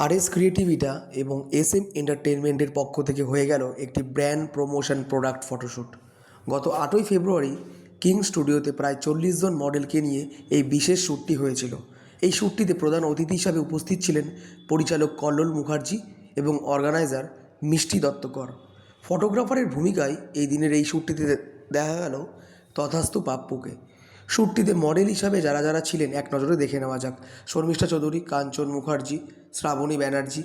RS ক্রিয়েটিভিটা এবং SM এন্টারটেনমেন্টের পক্ষ থেকে হয়ে গেল একটি ব্র্যান্ড প্রমোশন প্রোডাক্ট ফটোশ্যুট। গত 8ই ফেব্রুয়ারি কিং স্টুডিওতে প্রায় 40 জন মডেলকে নিয়ে এই বিশেষ শ্যুটটি হয়েছিল। এই শ্যুটটিতে প্রধান অতিথি হিসাবে উপস্থিত ছিলেন পরিচালক কল্লোল মুখার্জি এবং অর্গানাইজার মিষ্টি দত্তকর। ফটোগ্রাফারের ভূমিকায় এই দিনের এই শ্যুটটিতে দেখা গেল তথাস্তু পাপ্পুকে। শ্যুটটিতে মডেল হিসাবে যারা যারা ছিলেন এক নজরে দেখে নেওয়া যাক। শর্মিষ্ঠা চৌধুরী, কাঞ্চন মুখার্জি, শ্রাবণী ব্যানার্জি,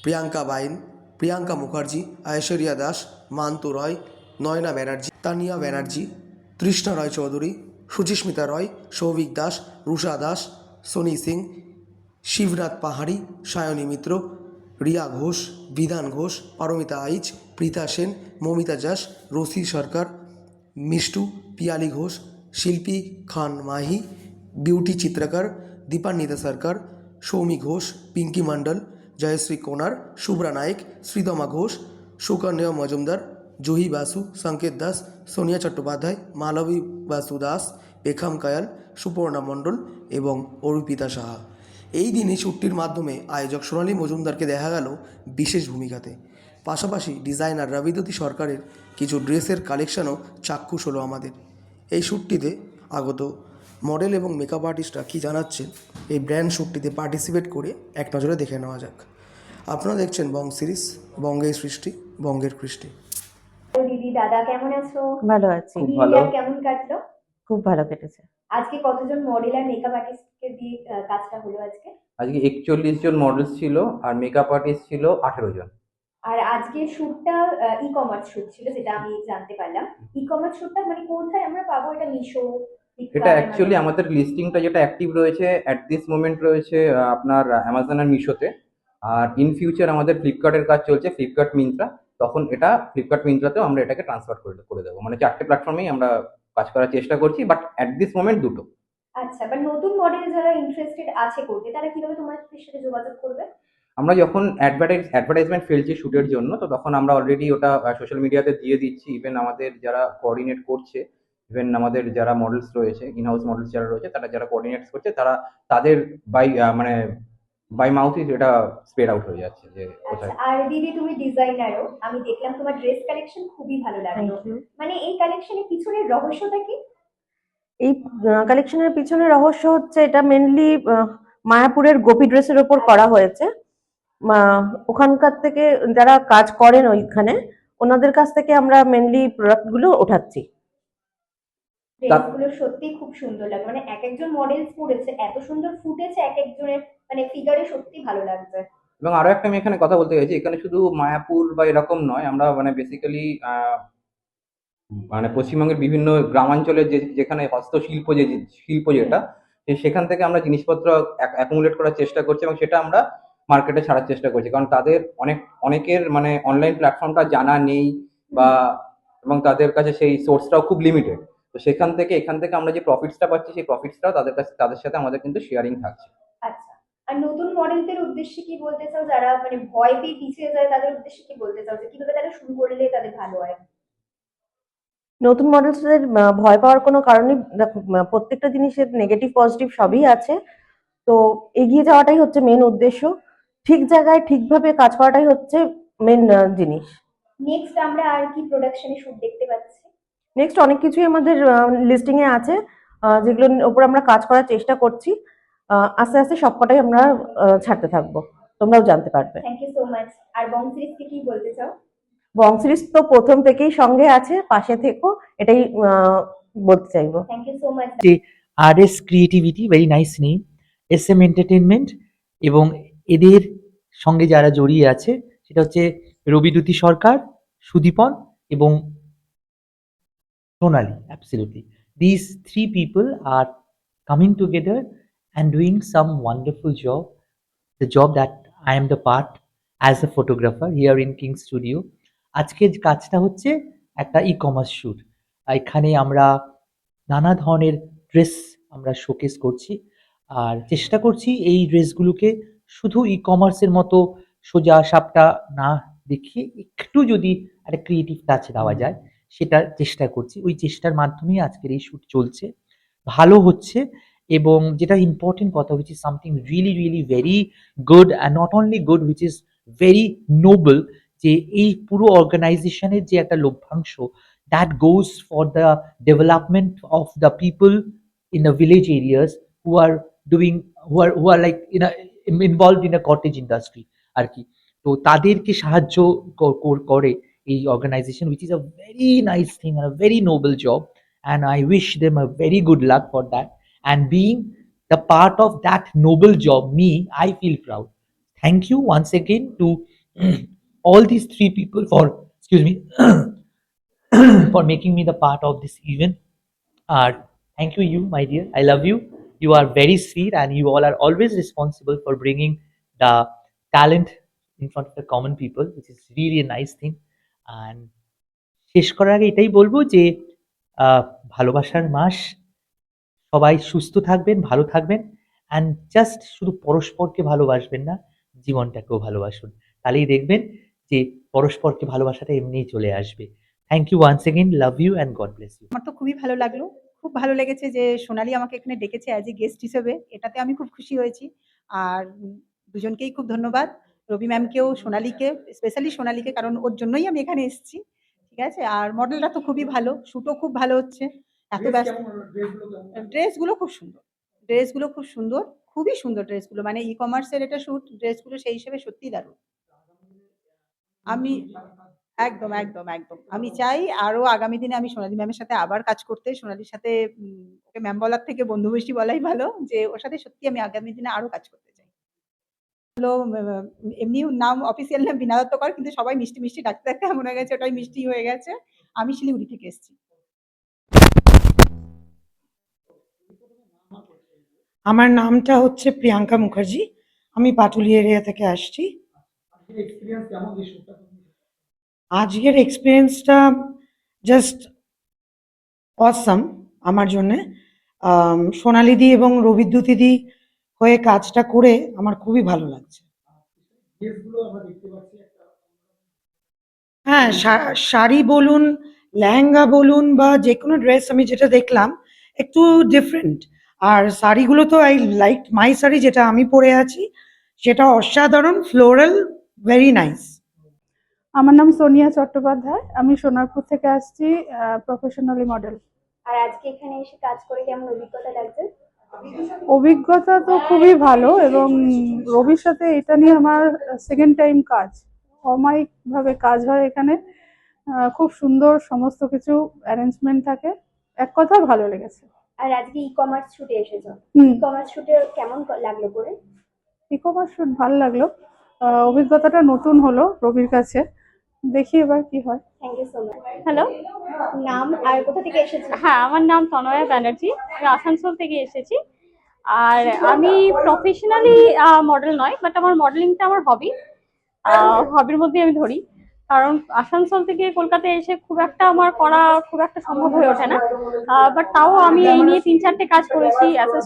প্রিয়াঙ্কা বাইন, প্রিয়াঙ্কা মুখার্জি, ঐশ্বরিয়া দাস, মান্তু রয়, নয়না ব্যানার্জি, তানিয়া ব্যানার্জি, তৃষ্ণা রয় চৌধুরী, সুচিস্মিতা রয়, সৌভিক দাস, রুষা দাস, সোনি সিং, শিবনাথ পাহাড়ি, সায়নী মিত্র, রিয়া ঘোষ, বিধান ঘোষ, পারমিতা আইচ, প্রীতা সেন, মমিতা জাস, রসি সরকার, মিষ্টু, পিয়ালি ঘোষ, শিল্পী খান মাহি, বিউটি চিত্রকর, দীপান্বিতা সরকার, সৌমি ঘোষ, পিঙ্কি মণ্ডল, জয়শ্রী কোনার, শুভ্রা নায়েক, শ্রীতমা ঘোষ, সুকন্যা মজুমদার, জুহি বাসু, সংকেত দাস, সোনিয়া চট্টোপাধ্যায়, মালবী বাসু দাস, পেখাম কায়াল, সুপর্ণা মণ্ডল এবং অর্পিতা সাহা। এই দিনে শ্যুটটির মাধ্যমে আয়োজক সোনালী মজুমদারকে দেখা গেল বিশেষ ভূমিকাতে। পাশাপাশি ডিজাইনার রবিদ্যুতি সরকারের কিছু ড্রেসের কালেকশনও চাক্ষুষ হলো আমাদের। এই শ্যুটটিতে আগত মডেল এবং মেকআপ আর্টিস্টরা কী জানাচ্ছেন এই ব্র্যান্ড শ্যুটটিতে পার্টিসিপেট করে এক নজরে দেখে নেওয়া যাক। আপনারা দেখছেন বং সিরিজ, বঙ্গের সৃষ্টি, বঙ্গের কৃষ্টি। দিদি, দাদা কেমন আছো? ভালো আছি। খুব ভালো। কেমন কাটলো? খুব ভালো কেটেছে। আজকে কতজন মডেল আর মেকআপ আর্টিস্টকে দিয়ে কাজটা হলো আজকে? আজকে 41 জন মডেলস ছিল আর মেকআপ আর্টিস্ট ছিল 18 জন। আর আজকে শ্যুটটা ই-কমার্স শ্যুট ছিল, যেটা আমি জানতে পারলাম। ই-কমার্স শ্যুটটা মানে কোথায় আমরা পাবো? এটা মিশো, এটা অ্যাকচুয়ালি আমাদের লিস্টিংটা যেটা অ্যাক্টিভ রয়েছে অ্যাট দিস মোমেন্ট রয়েছে আপনার অ্যামাজন আর মিশোতে। আর ইন ফিউচার আমাদের ফ্লিপকার্টের কাজ চলছে, ফ্লিপকার্ট মিন্ত্রা। তখন এটা ফ্লিপকার্ট মিন্ত্রাতেও আমরা এটাকে ট্রান্সফার করে দেবো। মানে 4টে প্ল্যাটফর্মেই আমরা কাজ করার চেষ্টা করছি, বাট অ্যাট দিস মোমেন্ট 2টো। আচ্ছা, বাট নতুন মডেল যারা ইন্টারেস্টেড আছে করতে, তারা কিভাবে তোমাদের সাথে যোগাযোগ করবে? আমরা যখন অ্যাডভার্টাইজমেন্ট ফেলছি শ্যুটের জন্য, তো তখন আমরা অলরেডি ওটা সোশ্যাল মিডিয়াতে দিয়ে দিচ্ছি। ইভেন আমাদের যারা কোঅর্ডিনেট করছে, ইভেন আমাদের যারা মডেলস রয়েছে, ইনহাউস মডেলস যারা রয়েছে, তারা যারা কোঅর্ডিনেট করছে, তারা তাদের বাই মাউথই এটা স্প্রেড আউট হয়ে যাচ্ছে যে কোথায়। আর দিদি, তুমি ডিজাইনারও, আমি দেখলাম তোমার ড্রেস কালেকশন খুবই ভালো লাগলো। মানে এই কালেকশনের পিছনের রহস্যটা কি? এই কালেকশনের পিছনে রহস্য হচ্ছে, এটা মেনলি মায়াপুরের গোপী ড্রেসের ওপর করা হয়েছে। ওখানকার থেকে যারা কাজ করেন ওইখানে, ওনাদের কাছ থেকে আমরা মেনলি প্রোডাক্টগুলো ওঠাচ্ছি। ড্রেসগুলো সত্যি খুব সুন্দর লাগে, মানে এক একজন মডেলস পরেছে, এত সুন্দর ফুটেছে এক একজনের, মানে ফিগারে সত্যি ভালো লাগছে। এবং আরো একটা আমি এখানে কথা বলতে চাইছি, এখানে শুধু মায়াপুর বা এরকম নয়, আমরা মানে বেসিক্যালি মানে পশ্চিমবঙ্গের বিভিন্ন গ্রামাঞ্চলের যেখানে হস্তশিল্প শিল্প যেটা, সেখান থেকে আমরা জিনিসপত্র অ্যাকুমুলেট করার চেষ্টা করছি এবং সেটা আমরা মার্কেটে ছাড়ার চেষ্টা করছি। কারণ তাদের অনেকের মানে অনলাইন প্ল্যাটফর্মটা জানা নেই বা এবং তাদের কাছে সেই সোর্সটাও খুব লিমিটেড। তো এখান থেকে আমরা যে প্রফিটসটা পাচ্ছি, সেই প্রফিটসটাও তাদের সাথে আমাদের কিন্তু শেয়ারিং থাকছে। আচ্ছা, আর নতুন মডেলদের উদ্দেশ্যে কি বলতে চাও, যারা মানে ভয় পেয়ে পিছিয়ে যায়, তাদের উদ্দেশ্যে কি বলতে চাও যে কিভাবে তারা শুরু করলে তাদের ভালো হয়? নতুন মডেলসদের ভয় পাওয়ার কোনো কারণই দেখো, প্রত্যেকটা জিনিসের নেগেটিভ পজিটিভ সবই আছে। তো এগিয়ে যাওয়াটাই হচ্ছে মেন উদ্দেশ্য, ঠিক জায়গায় ঠিকভাবে কাজ করাটাই হচ্ছে মেন জিনিস। নেক্সট আমরা আর কি প্রোডাকশনে শুট দেখতে পাচ্ছি? নেক্সট অনেক কিছুই আমাদের লিস্টিং এ আছে, যেগুলোর উপর আমরা কাজ করার চেষ্টা করছি। আস্তে আস্তে সবকটাই আমরা ছাড়তে থাকবো, তোমরাও জানতে পারবে। Thank you so much. আর বং সিরিজকে কি বলতে চাও? বং সিরিজ তো প্রথম থেকেই সঙ্গে আছে, পাশে থেকো, এটাই বলতে চাইবো। Thank you so much. RS creativity, very nice name, SM entertainment, এবং এদের সঙ্গে যারা জড়িয়ে আছে সেটা হচ্ছে রবিদ্যুতি সরকার, সুদীপন এবং সোনালী। Absolutely, these three people are coming together and doing some wonderful job, the job that I am the part as a photographer here in King Studio. আজকের কাজটা হচ্ছে একটা ই-কমার্স শ্যুট। এখানে আমরা নানা ধরনের ড্রেস আমরা শোকেস করছি, আর চেষ্টা করছি এই ড্রেসগুলোকে শুধু ই-কমার্সের মতো সোজা সাপটা না দেখিয়ে একটু যদি একটা ক্রিয়েটিভ টাচ দেওয়া যায়, সেটা চেষ্টা করছি। ওই চেষ্টার মাধ্যমেই আজকের এই শ্যুট চলছে, ভালো হচ্ছে এবং যেটা ইম্পর্টেন্ট কথা which is something really really very good and not only good which is very noble, যে এই পুরো অর্গানাইজেশনের যে একটা লভ্যাংশ that goes for the development of the people in the village areas who are doing who are like involved in a cottage industry আর কি। তো তাদেরকে সাহায্য করে এই organisation which is a very nice thing and a very noble job, and I wish them a very good luck for that. And being the part of that noble job, I feel proud. Thank you once again to all these three people for, excuse me, for making me the part of this event. Thank you, you, my dear. I love you. You are very sweet, and you all are always responsible for bringing the talent in front of the common people, which is really a nice thing. And শেষ করার আগে এটাই বলবো যে আহ, ভালোবাসার মাস, সবাই সুস্থ থাকবেন, ভালো থাকবেন, অ্যান্ড জাস্ট শুধু পরস্পরকে ভালোবাসবেন না, জীবনটাকেও ভালোবাসুন। তাহলেই দেখবেন যে পরস্পরকে ভালোবাসাটা এমনিই চলে আসবে। Thank you once again, love you and God bless you. আমার তো খুবই ভালো লাগলো। খুব ভালো লেগেছে যে সোনালি আমাকে এখানে ডেকেছে অ্যাজ এ গেস্ট হিসেবে। এটাতে আমি খুব খুশি হয়েছি। আর দুজনকেই খুব ধন্যবাদ। রবি ম্যামকেও, সোনালিকে, স্পেশালি সোনালিকে, কারণ ওর জন্যই আমি এখানে এসেছি। ঠিক আছে? আর মডেলটা তো খুবই ভালো, শ্যুটও খুব ভালো হচ্ছে। এত ব্যস্ত, ড্রেসগুলো খুব সুন্দর। ড্রেসগুলো খুব সুন্দর, খুবই সুন্দর ড্রেসগুলো। মানে ই-কমার্সের এটা শ্যুট, ড্রেসগুলো সেই হিসেবে সত্যিই দারুণ। আমি একদম, একদম, একদম। আমি চাই আরো আগামী দিনে আমি সোনালি ম্যামের সাথে আবার কাজ করতে। সোনালির সাথে ওকে ম্যাম বলার থেকে বন্ধু বেশি বলাই ভালো। যে ওর সাথে সত্যি আমি আগামী দিনে আরো কাজ করতে চাই। হলো এমনি নাম, অফিসিয়াল নাম বীণা দত্তকর, কিন্তু সবাই মিষ্টি, মিষ্টি ডাকতে, ডাকতে এমন হয়ে গেছে ওটাই মিষ্টি হয়ে গেছে। আমি শিলিগুড়ি থেকে এসেছি। আমার নামটা হচ্ছে প্রিয়াঙ্কা মুখার্জি। আমি পাটুলি এরিয়া থেকে আসছি। আজকের এক্সপিরিয়েন্সটা জাস্ট অসাম আমার জন্যে। সোনালিদি এবং রবিদ্যুতিদি হয়ে কাজটা করে আমার খুবই ভালো লাগছে। হ্যাঁ, শাড়ি বলুন, লেহেঙ্গা বলুন, বা যে কোনো ড্রেস আমি যেটা দেখলাম একটু ডিফারেন্ট। আর শাড়িগুলো তো আই লাইক মাই শাড়ি যেটা আমি পরে আছি সেটা অসাধারণ, ফ্লোরাল, ভেরি নাইস। আমার নাম সোনিয়া চট্টোপাধ্যায়। আমি সোনারপুর থেকে আসছি, প্রফেশনালি মডেল। আর আজকে এখানে এসে কাজ করে কেমন অভিজ্ঞতা লাগছে? অভিজ্ঞতা তো খুবই ভালো, এবং রবির সাথে এটা নিয়ে আমার সেকেন্ড টাইম কাজ। অমায়িক ভাবে কাজ হয় এখানে, খুব সুন্দর সমস্ত কিছু অ্যারেঞ্জমেন্ট থাকে। এক কথা ভালো লেগেছে। আর আজকে ই-কমার্স শুটে এসেছো, হুম, ই-কমার্স শুটে কেমন লাগলো করে? ই-কমার্স শুট ভালো লাগলো। অভিজ্ঞতাটা নতুন হলো রবির কাছে। দেখি এবার কি হয়। Thank you so much. Hello, নাম আর কোথা থেকে এসেছো? হ্যাঁ, আমার নাম তনয়া ব্যানার্জি। আমি আসানসোল থেকে এসেছি। আর আমি প্রফেশনালি মডেল নয়, বাট আমার মডেলিংটা আমার হবি। হবির মধ্যে আমি ধরি, কারণ আসানসোল থেকে কলকাতায় এসে খুব একটা আমার করা খুব একটা সম্ভব হয়ে ওঠে না। বাট তাও আমি এই নিয়ে 3-4টে কাজ করেছি। অ্যাজ এ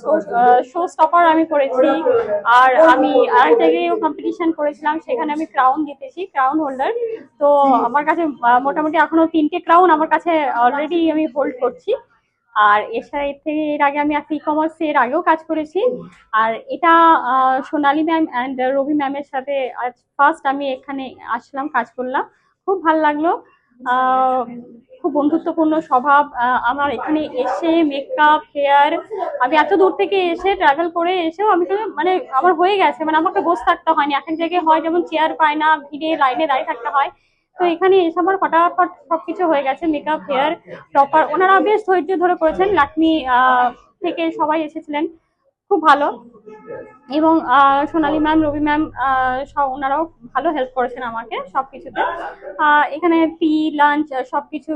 শো স্টপার আমি করেছি, আর আমি আরেক জায়গায়ও কম্পিটিশন করেছিলাম, সেখানে আমি ক্রাউন জিতেছি, ক্রাউন হোল্ডার। তো আমার কাছে মোটামুটি এখনো 3টে ক্রাউন আমার কাছে অলরেডি আমি হোল্ড করছি। আর এর আগে আমি একটা ই-কমার্স এর আগেও কাজ করেছি। আর এটা সোনালি ম্যাম অ্যান্ড রবি ম্যামের সাথে আজ ফার্স্ট আমি এখানে আসলাম, কাজ করলাম। খুব ভালো লাগলো। খুব বন্ধুত্বপূর্ণ স্বভাব। আমার এখানে এসে মেকআপ, হেয়ার, আমি এত দূর থেকে এসে ট্রাভেল করে এসেও আমি মানে আমার হয়ে গেছে, মানে আমাকে বসে থাকতে হয়নি। এক এক জায়গায় হয় যেমন চেয়ার পায় না, ভিড়ে লাইনে দাঁড়িয়ে থাকতে হয়। তো এখানে এসে আমার ফটাফট সবকিছু হয়ে গেছে, মেকআপ, হেয়ার প্রপার। ওনারা বেশ ধৈর্য ধরে করেছেন, লাকমি থেকে সবাই এসেছিলেন, খুব ভালো। এবং সোনালি ম্যাম, রবি ম্যাম, সব ওনারাও ভালো হেল্প করেছেন আমাকে সবকিছুতে। এখানে টি, লাঞ্চ সবকিছু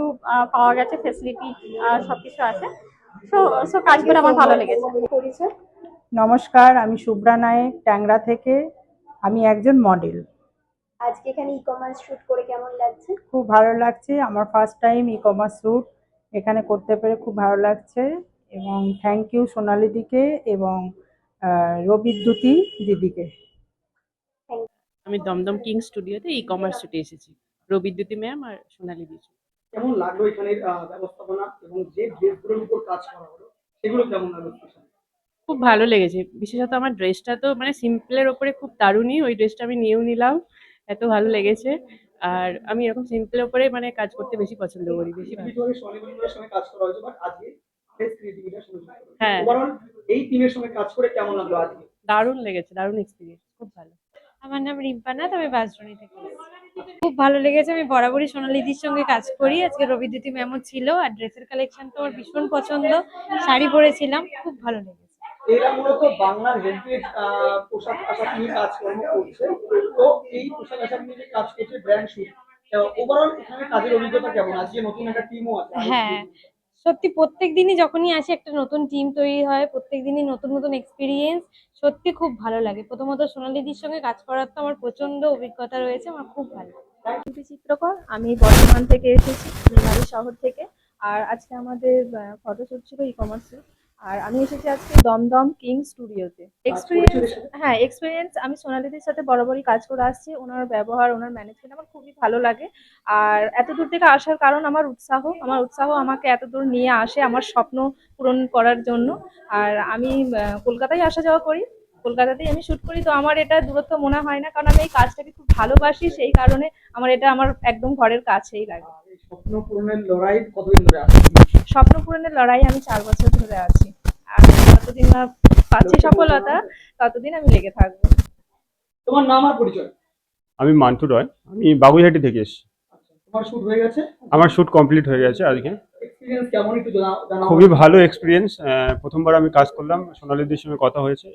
পাওয়া গেছে, ফেসিলিটি সবকিছু আছে। সো কাজ করে আমার ভালো লেগেছে। পরিচয়? নমস্কার, আমি শুভ্রা নায়েক, ট্যাংরা থেকে। আমি একজন মডেল। আজকে এখানে ই-কমার্স শুট করে কেমন লাগছে? খুব ভালো লাগছে। আমার ফার্স্ট টাইম ই-কমার্স শ্যুট এখানে করতে পেরে খুব ভালো লাগছে। এবং থ্যাংক ইউ সোনালিদিকে এবং রবিদ্যুতি দিদিকে। আমি দমদম কিং স্টুডিওতে ই-কমার্স শুটে এসেছি, রবিদ্যুতি ম্যাম আর সোনালি দিদি। কেমন লাগলো এখানের ব্যবস্থাপনা এবং যে ড্রেসগুলোর উপর কাজ করা হলো সেগুলো কেমন লাগলো? খুব ভালো লেগেছে, বিশেষত আমার ড্রেসটা তো মানে সিম্পলের ওপরে খুব দারুণই, ওই ড্রেসটা আমি নিয়েও নিলাম, এত ভালো লেগেছে। আর আমি এরকম সিম্পলের ওপরে মানে কাজ করতে বেশি পছন্দ করি, বেশি ভালো। ইন্ডিভিজুয়ালি সোনালী বন্ধুদের সঙ্গে কাজ করা হয়েছে, বাট আজকে ফেস ক্রিয়েটিভিটির সঙ্গে যুক্ত হয়েছে। হ্যাঁ। ওভারঅল এই টিমের সঙ্গে কাজ করে কেমন লাগলো আজকে? দারুণ লেগেছে, দারুণ এক্সপিরিয়েন্স, খুব ভালো। আমার নাম রিম্পা নাথ, আমি বাঁশদ্রোণী থেকে এসেছি। খুব ভালো লেগেছে, আমি বরাবরই সোনালিদির সঙ্গে কাজ করি, আজকে রবিদ্যুতি ম্যামও ছিল, আর ড্রেসের কালেকশন তো আমার ভীষণ পছন্দ, শাড়ি পরেছিলাম, খুব ভালো লেগেছে। এরা মূলত বাংলার হেরিটেজ পোশাক আশাক নিয়ে কাজকর্ম করছে, তো এই পোশাক আশাক নিয়ে যে কাজ করছে ব্র্যান্ড শুট, ওভারঅল এখানে কাজের অভিজ্ঞতা কেমন? আজকে নতুন একটা টিমও আছে। হ্যাঁ, সত্যি প্রত্যেক দিনই যখনই আসি একটা নতুন টিম তৈরি হয়, প্রত্যেক দিনই নতুন নতুন এক্সপিরিয়েন্স, সত্যি খুব ভালো লাগে। প্রথমত সোনালিদির সঙ্গে কাজ করার তো আমার প্রচন্ড অভিজ্ঞতা রয়েছে, আমার খুব ভালো লাগে। চিত্রকর, আমি বর্ধমান থেকে এসেছি, মেমারি শহর থেকে। আর আজকে আমাদের ফটোশুট ছিল ই কমার্সে, আর আমি এসেছি আজকে দমদম কিং স্টুডিওতে। এক্সপিরিয়েন্স আমি সোনালিদির সাথে বরাবরই কাজ করে আসছি, ওনার ব্যবহার, ওনার ম্যানেজমেন্ট আমার খুবই ভালো লাগে। আর এত দূর থেকে আসার কারণ আমার উৎসাহ আমাকে এত দূর নিয়ে আসে আমার স্বপ্ন পূরণ করার জন্য। আর আমি কলকাতায় আসা যাওয়া করি, কলকাতাতেই আমি শুট করি, তো আমার এটা দূরত্ব মনে হয় না, কারণ আমি এই কাজটাকে খুব ভালোবাসি, সেই কারণে আমার এটা আমার একদম ঘরের কাছেই লাগে। স্বপ্ন পূরণের লড়াই কতদিন ধরে আছে? স্বপ্ন পূরণের লড়াই আমি 4 বছর ধরে আছি, আর যতদিন না পাচ্ছি সফলতা ততদিন আমি লেগে থাকবো। তোমার নাম আর পরিচয়? আমি মান্টু রয়, আমি বাগুইহাটি থেকে এসেছি। তোমার শুট হয়ে গেছে? আমার শুট কমপ্লিট হয়ে গেছে আজকে। এক্সপিরিয়েন্স কেমন একটু জানাও। খুবই ভালো এক্সপিরিয়েন্স। প্রথমবার আমি কাজ করলাম, সোনালিদির সঙ্গে কথা হয়েছে।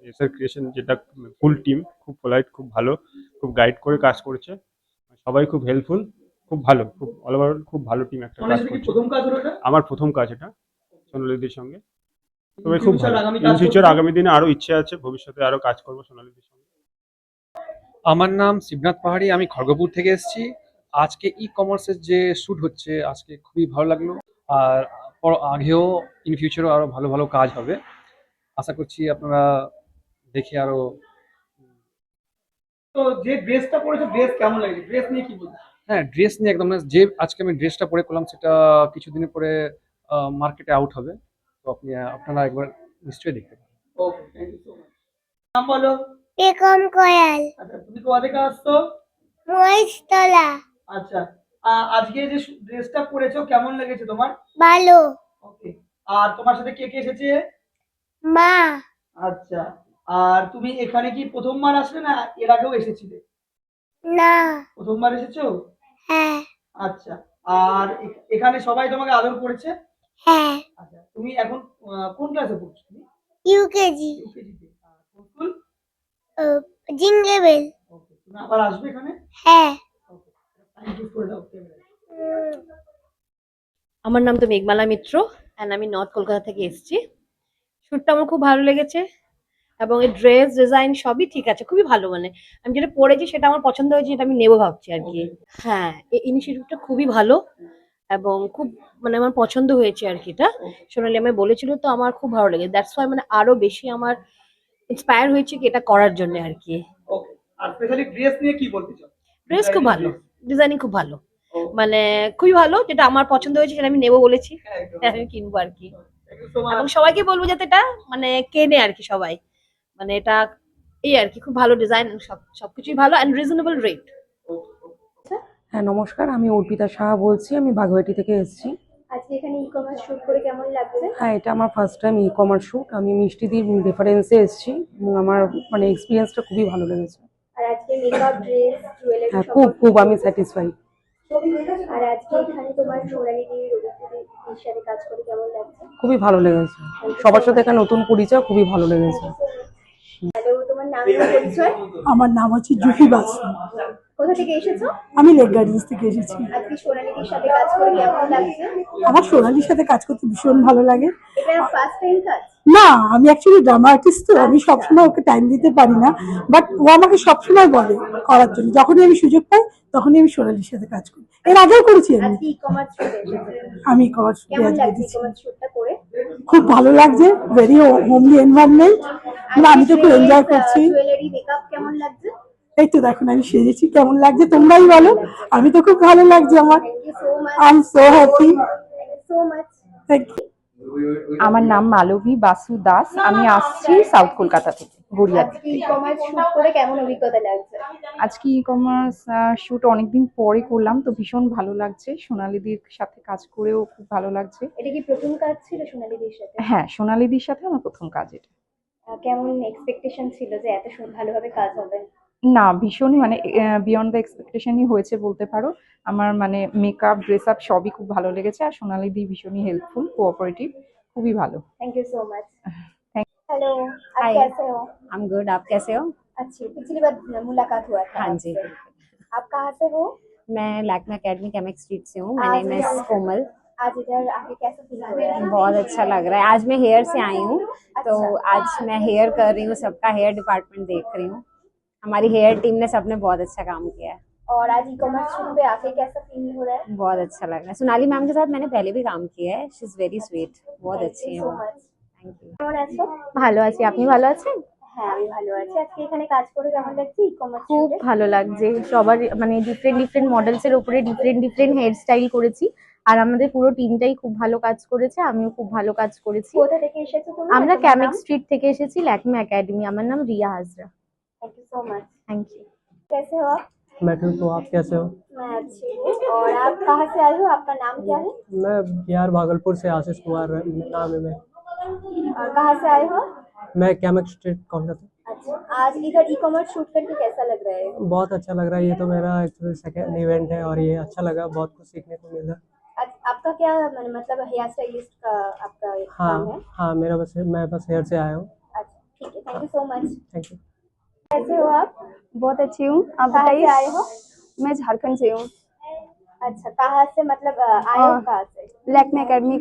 এসআর ক্রিয়েশন যেটা ফুল টিম, খুব পোলাইট, খুব ভালো, খুব গাইড করে কাজ করেছে, সবাই খুব হেল্পফুল, খুব ভালো, খুব অল ওভার খুব ভালো টিম একটা কাজ করছে। প্রথম কাজ হলো এটা? আমার প্রথম কাজ এটা সোনালিদির সঙ্গে, তবে খুব ভালো। ইন ফিউচার আগামী দিনে আরো ইচ্ছে আছে, ভবিষ্যতে আরো কাজ করবো সোনালিদির সঙ্গে। আমার নাম শিবনাথ পাহাড়ি, আমি খড়গপুর থেকে এসেছি। আজকে ই কমার্সের যে শ্যুট হচ্ছে আজকে খুবই ভালো লাগলো, আর আগেও ইন ফিউচারও আরো ভালো ভালো কাজ হবে, আশা করছি আপনারা দেখে আরো। তো যে ড্রেসটা পরেছো, ড্রেস কেমন লাগছে? ড্রেস নিয়ে কি বলছো? হ্যাঁ, ড্রেস নিয়ে একদম যে আজকে আমি ড্রেসটা পরে করলাম সেটা কিছুদিনের পরে মার্কেটে আউট হবে, তো আপনারা একবার নিশ্চয়ই দেখতে পারেন। ওকে, থ্যাংক ইউ সো মাচ। নাম বলো। বেগম কোয়াল, আচ্ছা, তুমি কোথা থেকে আসছো? মহেশতলা। আচ্ছা, আজকে যে ড্রেসটা পরেছো কেমন লেগেছে তোমার? ভালো। ওকে, আর তোমার সাথে কে কে এসেছে? মা। আচ্ছা, আর তুমি এখানে কি প্রথমবার আসলে না এর আগেও এসেছিলে? না। প্রথমবার এসেছো? হ্যাঁ। আচ্ছা, আর এখানে সবাই তোমাকে আদর করেছে? হ্যাঁ। আচ্ছা, তুমি এখন কোন ক্লাসে পড়ছো তুমি? ইউকেজি। ইউকেজিতে। কোন স্কুল? জিঙ্গেবেল। ওকে, তুমি আবার আসবে এখানে? হ্যাঁ। ওকে, থ্যাংক ইউ ফর দ্য। আমার নাম তো মেঘমালা মিত্র, অ্যান্ড আমি নর্থ কলকাতা থেকে এসেছি। শ্যুটটা আমার খুব ভালো লেগেছে, এবং এই ড্রেস ডিজাইন সবই ঠিক আছে, খুবই ভালো। মানে আমি যেটা পরেছি সেটা আমার পছন্দ হয়েছে, এটা আমি নেবো ভাবছি আর কি। হ্যাঁ, এই ইনিশিয়েটিভটা খুবই ভালো, এবং খুব মানে আমার পছন্দ হয়েছে আর কি। এটা সোনালি আমায় বলেছিল, তো আমার খুব ভালো লেগেছে, দ্যাটস ওয়াই মানে আরো বেশি আমার ইন্সপায়ার হয়েছে কি এটা করার জন্য আর কি। ওকে, আর স্পেশালি ড্রেস নিয়ে কি বলতে চাও? ড্রেস খুব ভালো, ডিজাইনিং খুব ভালো, মানে খুবই ভালো, যেটা আমার পছন্দ হয়েছে সেটা আমি নেবো বলেছি, আমি কিনবো আর কি। এবং সবাইকে বলবো যাতে এটা মানে কেনে আর কি সবাই, মানে এটা এই আর কি, খুব ভালো ডিজাইন, সবকিছুই ভালো অ্যান্ড রিজনেবল রেট। হ্যাঁ, নমস্কার, আমি অর্পিতা সাহা বলছি, আমি বাগুইহাটি থেকে এসেছি। আজকে এখানে ই কমার্স শুট করে কেমন লাগছে? হ্যাঁ, এটা আমার first time e commerce shoot. আমি মিষ্টিদির রেফারেন্সে এসেছি, এবং আমার মানে এক্সপিরিয়েন্সটা খুবই ভালো লেগেছে। আর আজকে মেকআপ, ড্রেস, জুয়েলারি হ্যাঁ, খুব আমি স্যাটিসফাইড। আর আজকে এখানে তোমার সোনালিদির রবিদ্যুতির সাথে কাজ করে কেমন লাগছে? খুবই ভালো লেগেছে, সবার সাথে একটা নতুন পরিচয়, খুবই ভালো লেগেছে। হ্যালো, তোমার নাম এবং পরিচয়? আমার নাম হচ্ছে জুহি বাসু, কোথা থেকে এসেছো? আমি লেক গার্ডেন্স থেকে এসেছি। আজকে সোনালিদির সাথে কাজ করে কেমন লাগছে? আমার সোনালির সাথে কাজ করতে ভীষণ ভালো লাগে। এটা ফার্স্ট টাইম কাজ? না, আমি অ্যাকচুয়ালি ড্রামা আর্টিস্ট, তো আমি সবসময় ওকে টাইম দিতে পারি না, বাট ও আমাকে সবসময় বলে করার জন্য, যখনই আমি সুযোগ পাই তখনই আমি সোনালির সাথে কাজ করি। এর আগেও করেছি আমি। আজকে ই কমার্স শুট এসেছে, আমি কমার্স কেমন লাগছে ই কমার্স শুটটা করে? খুব ভালো লাগছে, ভেরি হোমলি এনভায়রনমেন্ট, আমি তো খুব এনজয় করছি। জুয়েলারি, মেকআপ কেমন লাগছে? এই তো দেখুন আমি সেজেছি, কেমন লাগছে তোমরাই বলো। আমি তো খুব ভালো লাগছে আমার। Thank you so much. I am so happy. So much. Thank you. আমার নাম মালবী বাসু দাস। আমি আসছি সাউথ কলকাতা থেকে, গড়িয়া আজকে ই কমার্স শুট করে কেমন অভিজ্ঞতা লাগছে? আজকে ই কমার্স শুট অনেকদিন পরে করলাম, তো ভীষণ ভালো লাগছে। সোনালীদির সাথে কাজ করেও খুব ভালো লাগছে। এটা কি প্রথম কাজ ছিল সোনালীদির সাথে? হ্যাঁ, সোনালীদির সাথে আমার প্রথম কাজ এটা। কেমন এক্সপেকটেশন ছিল যে এত ভালোভাবে কাজ হবে? না, ভীষণই মানে বিয়ন্ড দ্য এক্সপেকটেশনই হয়েছে বলতে পারো। আমার মানে মেকআপ, ড্রেস আপ সবই খুব ভালো লেগেছে। আর সোনালীদি ভীষণই হেল্পফুল, কোঅপারেটিভ, খুবই ভালো। Thank you so much. Thank hello, आप Hi. कैसे हो? आई एम गुड, आप कैसे हो? अच्छी, पिछली बार मुलाकात हुआ था हाँ जी। आपसे। आप कहाँ से हो? मैं लैक्मे एकेडमी केमिक स्ट्रीट से हूँ। आज माय नेम इज इधर- कोमल। आज इधर आके कैसा फील हो रहा है? बहुत अच्छा लग रहा है। आज मैं हेयर से आई हूँ, तो अच्छा। आज मैं हेयर कर रही हूँ, सबका हेयर डिपार्टमेंट देख रही हूँ। हमारी हेयर टीम ने सबने बहुत अच्छा काम किया है। और आज ई कॉमर्स शुट पे आके कैसा फील हो रहा है? बहुत अच्छा लग रहा है। सोनाली मैम के साथ मैंने पहले भी काम किया है। शी इज वेरी स्वीट, बहुत अच्छी है सो वो। মাচ। Thank you. কেমন আছো? ভালো আছি, আপনি ভালো আছেন? হ্যাঁ, আমি ভালো আছি। আজকে এখানে কাজ করে কেমন লাগছে ই কমার্স খুব শুটে? ভালো লাগছে। সবার মানে ডিফারেন্ট ডিফারেন্ট মডেলসের উপরে ডিফারেন্ট ডিফারেন্ট হেয়ার স্টাইল করেছি। আর আমাদের পুরো টিমটাই খুব ভালো কাজ করেছে, আমিও খুব ভালো কাজ করেছি। কোথা থেকে এসেছো তুমি? আমরা তোমার ক্যামিক নাম? স্ট্রিট থেকে এসেছি, ল্যাকমে একাডেমি। আমার নাম Riya Hazra. Thank you so much. Thank you. कैसे हो आप? मैं ठीक हूँ, आप कैसे हो? मैं अच्छी हूँ। और आप कहाँ से आए हो? आपका नाम क्या है? मैं बिहार भागलपुर से आशीष कुमार नाम है मैं। और कहाँ से आए हो? मैं कैमिक स्ट्रीट कोलकाता। अच्छा, आज इधर ई कॉमर्स शूट करके कैसा लग रहा है? बहुत अच्छा लग रहा है। ये तो मेरा एक्चुअली सेकंड इवेंट है और ये अच्छा लगा, बहुत कुछ सीखने को मिला। आपका क्या मतलब हेयर स्टाइलिस्ट का आपका काम है? हाँ हाँ, मैं बस हेयर से आया हूँ। अच्छा, ठीक है। Thank you so much. Thank you. कैसे हो आप? बहुत अच्छी हूँ, आप कहाँ से बताइए। आए हो? मैं झारखंड से हूँ, अच्छा, कहाँ से मतलब आए हो कहाँ से? लैक्मे एकेडमी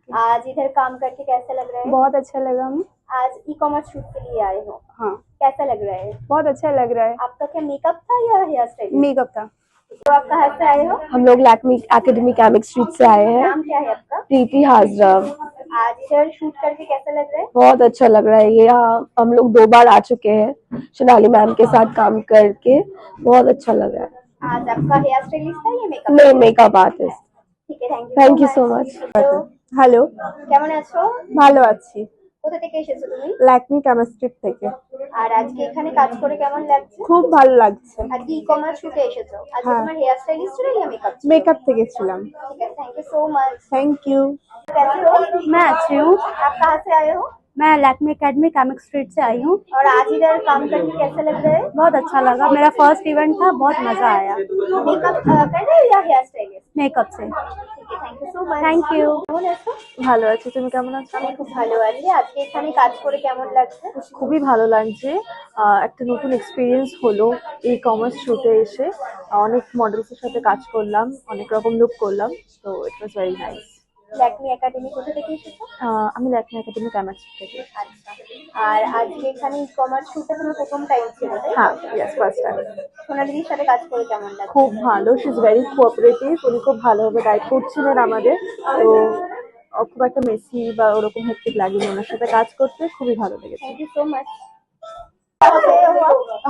आज इधर काम करके कैसा लग रहा है? बहुत अच्छा लगा हमें। आज ई कॉमर्स शूट के लिए आए हो, हाँ, कैसा लग रहा है? बहुत अच्छा लग रहा है। आपका क्या मेकअप था या हेयर स्टाइल? मेकअप था। तो आप कहाँ से आए हो? हम लोग लैक्मे एकेडमी केमिक स्ट्रीट से आए हैं। नाम क्या है आपका? प्रीति हाजरा। आज इधर शूट करके कैसा लग रहा है? बहुत अच्छा लग रहा है। ये यहाँ हम लोग 2 बार आ चुके हैं सोनाली मैम के साथ काम करके, बहुत अच्छा लग रहा है। आज आपका हेयर स्टाइलिस्ट था या मेकअप? नहीं, मेकअप आर्टिस्ट। ঠিক আছে, thank you so much. Hello, কেমন আছো? ভালো আছি। কোথা থেকে এসেছো তুমি? ল্যাকমি কেমিস্ট্রি থেকে। আর আজকে এখানে কাজ করে কেমন লাগছে? খুব ভালো লাগছে। আজকে ই কমার্স শুটে এসেছো, আজকে হ্যাঁ। তোমার হেয়ার স্টাইলিস্ট ছিল या মেকআপ? मेकअप থেকে ছিলাম। ठीक है, thank you so much. Thank you. कैसे हो? मैं अच्छी हूँ। आप कहाँ से आए हो? मैं लैक्मे एकेडमी केमिक स्ट्रीट से आई हूँ। और आज इधर काम करके कैसा लग रहा है? बहुत अच्छा लगा, मेरा फर्स्ट इवेंट था, बहुत मजा आया। मेकअप कर रहे हो या हेयर स्टाइलिस्ट? मेकअप से। ठीक है, thank you so much. Thank you. কেমন আছো? ভালো আছি, তুমি কেমন আছো? আমি খুব ভালো আছি। আজকে এখানে কাজ করে কেমন লাগছে? খুবই ভালো লাগছে। একটা নতুন এক্সপিরিয়েন্স হলো এই কমার্স শুটে এসে। অনেক মডেলসের সাথে কাজ করলাম, অনেক রকম লুক করলাম, তো it was very nice. Lakme academy কোথা থেকে এসেছো? আমি ল্যাকমি একাডেমি কেমিক স্ট্রিট থেকে। আচ্ছা, আর আজকে এখানে ই কমার্স শুটে তোমার প্রথম টাইম ছিল তাই? হ্যাঁ, ইয়েস, ফার্স্ট টাইম। সোনালিদির সাথে কাজ করে কেমন লাগছে? খুব ভালো, শি ইজ ভেরি কোঅপারেটিভ। উনি খুব ভালোভাবে গাইড করছিলেন আমাদের, তো খুব একটা মেসি বা ওরকম হেক্টিক লাগেনি ওনার সাথে কাজ করতে, খুবই ভালো লেগেছে। Thank you so much.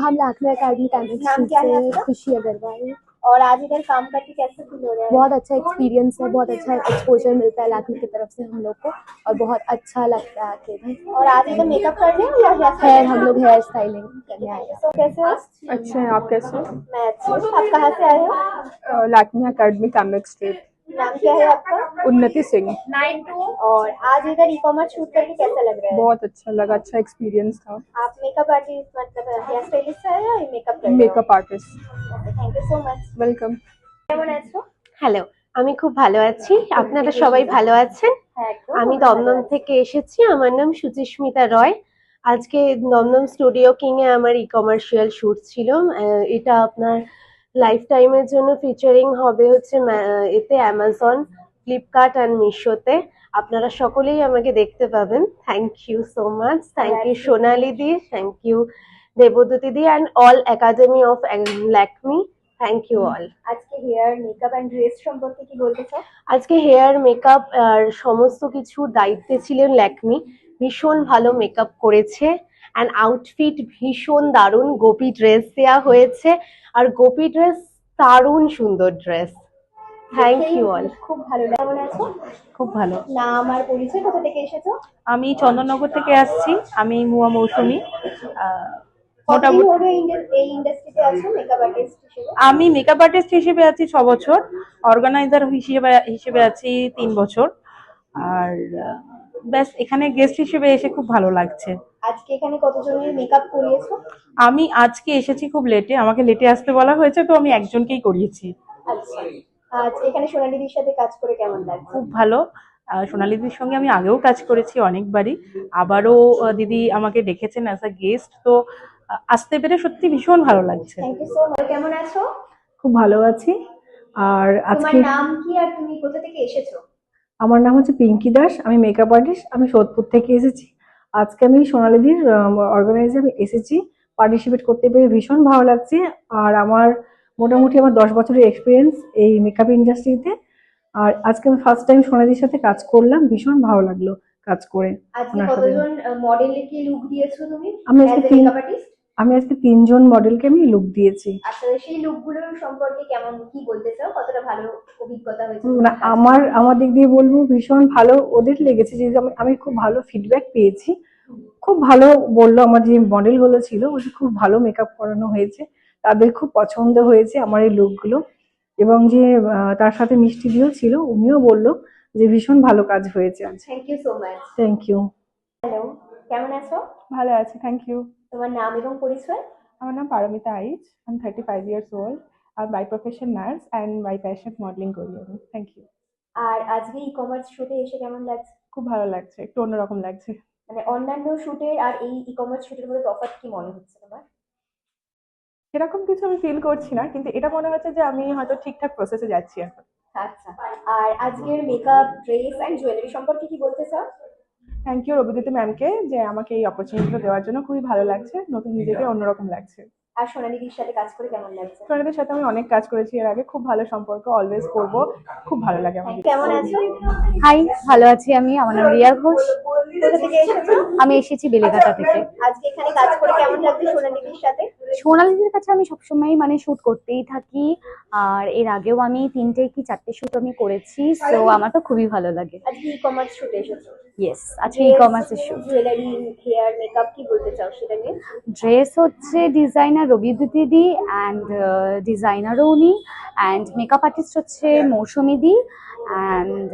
हम लैक्मे एकेडमी केमिक नाम स्ट्रीट क्या है से आपका? खुशी अग्रवाल। और आज इधर काम करके कैसे फील हो रहा है? बहुत अच्छा एक्सपीरियंस है, बहुत अच्छा एक्सपोजर मिलता है लैक्मे की तरफ से हम लोग को, और बहुत अच्छा लगता है आके भी। और आज इधर मेकअप करने हो या हेयर खैर, हम लोग हेयर स्टाइलिंग करने आए हैं। तो कैसे हो? अच्छे हैं, आप कैसे हो? मैं अच्छी हूँ। आप कहाँ से आए हो? Lakme academy Camac street. नाम क्या है आपका? उन्नति सिंह। और आज इधर ई कॉमर्स शूट करके कैसा लग रहा है? बहुत अच्छा लगा, अच्छा एक्सपीरियंस था। आप मेकअप आर्टिस्ट मतलब हेयर स्टाइलिस्ट है या मेकअप कर makeup artist. Thank you so much. Welcome. কেমন আছো? হ্যালো, আমি খুব ভালো আছি। আপনারা সবাই ভালো আছেন? হ্যাঁ, একদম। আমি দমদম থেকে এসেছি। আমার নাম সুচিস্মিতা রয়। আজকে দমদম স্টুডিও কিং এ আমার ই কমার্শিয়াল শুট ছিল। এটা আপনার লাইফ টাইমের জন্য ফিচারিং হবে হচ্ছে এতে অ্যামাজন, ফ্লিপকার্ট অ্যান্ড মিশোতে। আপনারা সকলেই আমাকে দেখতে পাবেন। Thank you so much. Thank you Sonali di, thank you Debduti di and all academy of Lakme. Thank you all. আজকে হেয়ার মেকআপ এন্ড ড্রেস সম্পর্কে কি বলতে চাও? আজকে হেয়ার মেকআপ আর সমস্ত কিছুর দায়িত্বে ছিলেন ল্যাকমি। ভীষণ ভালো মেকআপ করেছে অ্যান্ড আউটফিট ভীষণ দারুণ। গোপী ড্রেস দেওয়া হয়েছে, আর গোপী ড্রেস দারুণ সুন্দর ড্রেস। Thank you all. খুব ভালো লাগে। কেমন আছো? খুব ভালো। নাম আর পরিচয়, কোথা থেকে এসেছো? আমি চন্দননগর থেকে আসছি। আমি মুয়া মৌসুমী। কতদিন মোটামুটি হলো এই ইন্ডাস্ট্রিতে আছো মেকআপ আর্টিস্ট হিসেবে? আমি মেকআপ আর্টিস্ট হিসেবে আছি 6 বছর, অর্গানাইজার হিসেবে আছি 3 বছর। আর ব্যাস এখানে গেস্ট হিসেবে এসে খুব ভালো লাগছে। আজকে এখানে কতজনের মেকআপ করিয়েছো? আমি আজকে এসেছি খুব লেটে, আমাকে লেটে আসতে বলা হয়েছে, তো আমি একজনকেই করিয়েছি। আচ্ছা, আজকে এখানে সোনালিদির সাথে কাজ করে কেমন লাগছে? খুব ভালো। সোনালিদির সঙ্গে আমি আগেও কাজ করেছি অনেকবারই, আবারও দিদি আমাকে ডেকেছেন অ্যাজ আ গেস্ট, তো আসতে পেরে সত্যি ভীষণ ভালো লাগছে। Thank you so much. কেমন আছো? খুব ভালো আছি। আর তোমার আজকে নাম কি আর তুমি কোথা থেকে এসেছো? আমার নাম হচ্ছে পিঙ্কি দাস, আমি মেকআপ আর্টিস্ট, আমি সোদপুর থেকে এসেছি। আজকে আমি সোনালিদির অর্গানাইজে আমি এসেছি, পার্টিসিপেট করতে পেরে ভীষণ ভালো লাগছে। আর মোটামুটি আমার 10 বছরের এক্সপিরিয়েন্স এই মেকআপ ইন্ডাস্ট্রিতে। আর আজকে আমি ফার্স্ট টাইম সোনালিদির সাথে কাজ করলাম, ভীষণ ভালো লাগলো কাজ করে। আজকে ওনার সাথে কতজন মডেলকে লুক দিয়েছো তুমি আমি অ্যাজ আজকে এ মেকআপ আর্টিস্ট? আমি আজকে 3জন মডেলকে আমি লুক দিয়েছি। আচ্ছা, সেই লুকগুলোর সম্পর্কে কেমন কি বলতে চাও? কতটা ভালো অভিজ্ঞতা হয়েছে? না, আমার দিক দিয়ে বলবো ভীষণ ভালো ওদের লেগেছে, যে আমি খুব ভালো ফিডব্যাক পেয়েছি। খুব ভালো বললো, আমার যে মডেল গুলো ছিল বলছে খুব ভালো মেকআপ করানো হয়েছে, তাদের খুব পছন্দ হয়েছে আমার এই লুকগুলো। এবং যে তার সাথে মিষ্টি দিও ছিল, উনিও বললো যে ভীষণ ভালো কাজ হয়েছে আজ। Thank you so much. Thank you. Hello, কেমন আছো? ভালো আছি, থ্যাংক ইউ। তোমার নাম এবং পরিচয়? আমার নাম পারমিতা আইচ, আমি 35 ইয়ার্স ওল্ড। আর by profession nurse and by passion modelling করি আমি। Thank you. আর আজকে ই কমার্স শুটে এসে কেমন লাগছে? খুব ভালো লাগছে, একটু অন্যরকম লাগছে। মানে অন্যান্য শুটের আর এই ই কমার্স শুটের মধ্যে তফাৎ কি মনে হচ্ছে তোমার? সেরকম কিছু আমি ফিল করছি না, কিন্তু এটা মনে হচ্ছে যে আমি হয়তো ঠিকঠাক প্রসেসে যাচ্ছি এখন। আচ্ছা, আর আজকের মেকআপ, ড্রেস অ্যান্ড জুয়েলারি সম্পর্কে কি বলতে চাও? থ্যাংক ইউ রবিদ্যুতি ম্যামকে, যে আমাকে এই অপরচুনিটিটা দেওয়ার জন্য খুবই ভালো লাগছে, নতুন নিজেকে অন্যরকম লাগছে। আর সোনালিদির সাথে কাজ করে কেমন লাগছে? সোনালিদের সাথে আমি অনেক কাজ করেছি এর আগে, খুব ভালো সম্পর্ক, অলওয়েজ করবো, খুব ভালো লাগে আমার। কেমন আছো? হাই, ভালো আছি আমি। আমার নাম রিয়া ঘোষ। কোথা থেকে এসেছো? আমি এসেছি বেলেঘাটা থেকে। আজকে এখানে কাজ করে কেমন লাগছে সোনালিদির সাথে? সোনালিদির কাছে আমি সবসময় মানে শুট করতেই থাকি, আর এর আগেও আমি 3টে কি 4টে শুট আমি করেছি, সো আমার তো খুবই ভালো লাগে। আজকে ই কমার্স শুটে এসেছো? ইয়েস, আজকে ই কমার্সের শুট। জুয়েলারি, হেয়ার, মেকআপ কি বলতে চাও সেটা নিয়ে? ড্রেস হচ্ছে ডিজাইনার রবিদ্যুতি দি, অ্যান্ড ডিজাইনারও উনি, অ্যান্ড মেকআপ আর্টিস্ট হচ্ছে মৌসুমী দি, অ্যান্ড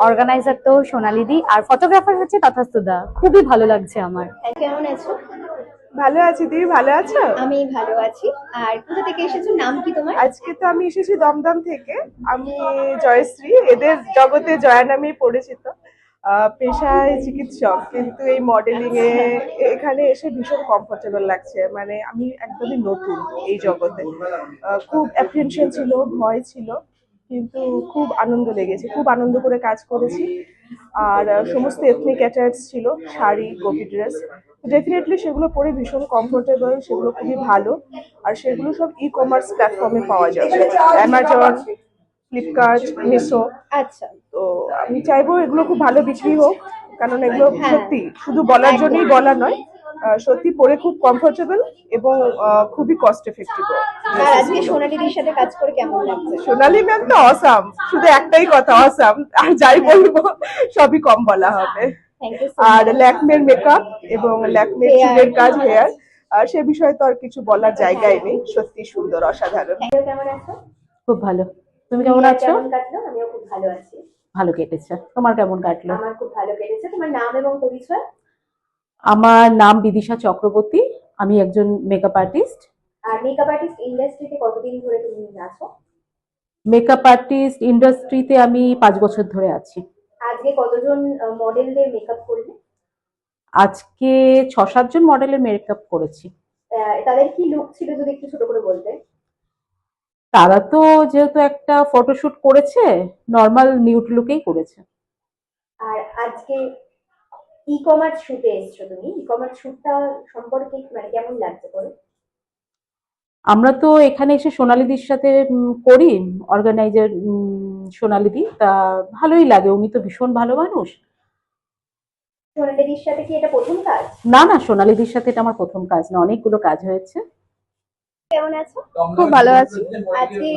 অর্গানাইজার তো সোনালি দি, আর ফটোগ্রাফার হচ্ছে তথাস্তুদা। খুবই ভালো লাগছে আমার। কেমন আছো? ভালো আছি, তুমি ভালো আছো? আমি ভালো আছি। আর কোথা থেকে এসেছো? নাম কি তোমার? আজকে তো আমি এসেছি দমদম থেকে। আমি জয়শ্রী, এদের জগতে জয়া নামেই পরিচিত। পেশায় চিকিৎসক, কিন্তু এই মডেলিং এ এখানে এসে ভীষণ কমফোর্টেবল লাগছে। মানে আমি একদমই নতুন এই জগতে, খুব অ্যাপ্রিহেনশন ছিল, ভয় ছিল, কিন্তু খুব আনন্দ লেগেছে, খুব আনন্দ করে কাজ করেছি। আর সমস্ত এথনিক অ্যাটায়ার্স ছিল, শাড়ি, গোপি ড্রেস, ডেফিনেটলি সেগুলো পরে ভীষণ কমফোর্টেবল, সেগুলো খুবই ভালো। আর সেগুলো সব ই কমার্স প্ল্যাটফর্মে পাওয়া যাবে, অ্যামাজন, ফ্লিপকার্ট, মিশো। আচ্ছা, তো আমি চাইবো এগুলো খুব ভালো বিক্রি হোক, কারণ এগুলো সত্যি শুধু বলার জন্যই বলা নয়, সত্যি পরে খুব কমফোর্টেবল এবং খুবই কস্ট এফেক্টিভ। আর আজকে সোনালিদির সাথে কাজ করে কেমন লাগছে? সোনালি ম্যাম তো অসাম, শুধু একটাই কথা অসাম, আর যাই বলবো সবই কম বলা হবে। আর ল্যাকমের মেকআপ এবং ল্যাকমের চুলের কাজ, হেয়ার, সে বিষয়ে তো আর কিছু বলার জায়গায় নেই, সত্যি সুন্দর, অসাধারণ। কেমন আছো? খুব ভালো। তুমি কেমন আছো? কেমন কাটলো? আমিও খুব ভালো আছি। ভালো কেটেছে। তোমার কেমন কাটলো? আমার খুব ভালো কেটেছে। তোমার নাম এবং পরিচয়? আমার নাম বিদিশা চক্রবর্তী, আমি একজন মেকআপ আর্টিস্ট। আর মেকআপ আর্টিস্ট ইন্ডাস্ট্রিতে কতদিন ধরে তুমি আছো? মেকআপ আর্টিস্ট ইন্ডাস্ট্রিতে আমি 5 বছর ধরে আছি। আজকে কতজন মডেলদের মেকআপ করলে? আজকে 6-7 জন মডেলের মেকআপ করেছি। তাদের কি লুক ছিল যদি একটু ছোট করে বলতে? তারা তো যেহেতু একটা ফটোশুট করেছে, নর্মাল নিউড লুকেই করেছে। আর আজকে ই কমার্স শুটে এসেছো তুমি, ই কমার্স শুটটা সম্পর্কে মানে কেমন লাগছে বলো? আমরা তো এখানে এসে সোনালিদির সাথে করি, অর্গানাইজার সোনালিদি, তা ভালোই লাগে, উনি তো ভীষণ ভালো মানুষ। সোনালিদির সাথে কি এটা প্রথম কাজ? না না, সোনালিদির সাথে এটা আমার প্রথম কাজ না, অনেকগুলো কাজ হয়েছে। কেমন আছো? খুব ভালো আছি। আজকে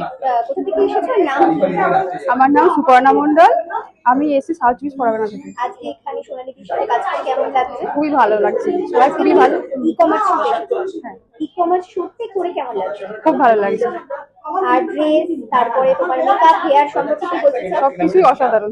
কোথা থেকে এসেছো? নাম কি? আমার নাম সুপর্ণা মণ্ডল। আমি এসেছি সাউথ চব্বিশ পরগনা থেকে। আজকে এখানে সোনালীদির সাথে কাজ করে কেমন লাগছে? খুবই ভালো লাগছে, সবাই খুবই ভালো। ই-কমার্স হ্যাঁ, ই-কমার্স শুটে করে কেমন লাগছে? খুব ভালো লাগছে। আর ড্রেস, তারপরে তোমার মেকআপ, হেয়ার সম্পর্কে কি বলতে চাও? সবকিছুই অসাধারণ।